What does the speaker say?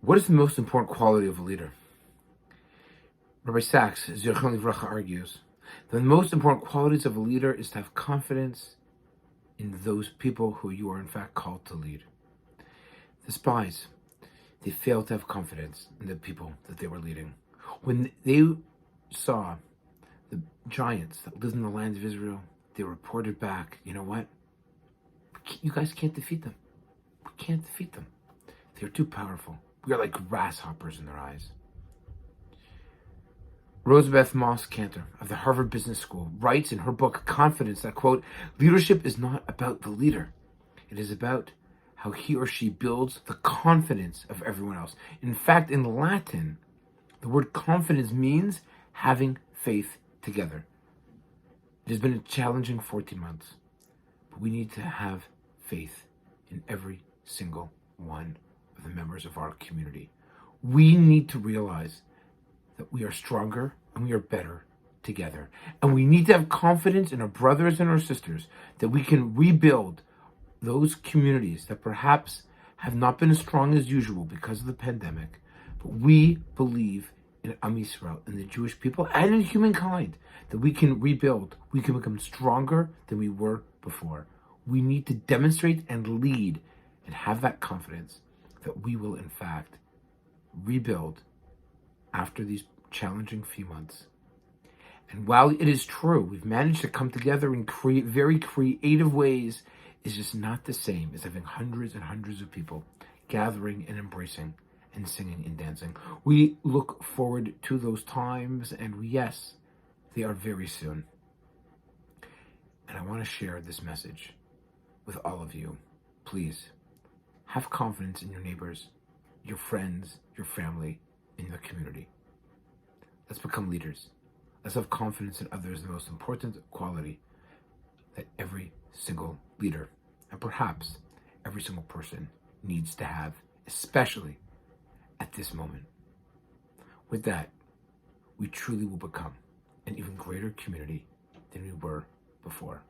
What is the most important quality of a leader? Rabbi Sachs, Zichron Livracha, argues that the most important qualities of a leader is to have confidence in those people who you are in fact called to lead. The spies, they failed to have confidence in the people that they were leading. When they saw the giants that lived in the land of Israel, they reported back, you know what? You guys can't defeat them. We can't defeat them. They're too powerful. We are like grasshoppers in their eyes. Rosabeth Moss Cantor of the Harvard Business School writes in her book Confidence that, quote, leadership is not about the leader. It is about how he or she builds the confidence of everyone else. In fact, in Latin, the word confidence means having faith together. It has been a challenging 14 months, but we need to have faith in every single one of the members of our community. We need to realize that we are stronger and we are better together. And we need to have confidence in our brothers and our sisters that we can rebuild those communities that perhaps have not been as strong as usual because of the pandemic. But we believe in Am Yisrael, in the Jewish people, and in humankind, that we can rebuild. We can become stronger than we were before. We need to demonstrate and lead and have that confidence that we will, in fact, rebuild after these challenging few months. And while it is true, we've managed to come together in very creative ways, it's just not the same as having hundreds and hundreds of people gathering and embracing and singing and dancing. We look forward to those times, and yes, they are very soon. And I want to share this message with all of you. Please, have confidence in your neighbors, your friends, your family, in your community. Let's become leaders. Let's have confidence in others, the most important quality that every single leader, and perhaps every single person, needs to have, especially at this moment. With that, we truly will become an even greater community than we were before.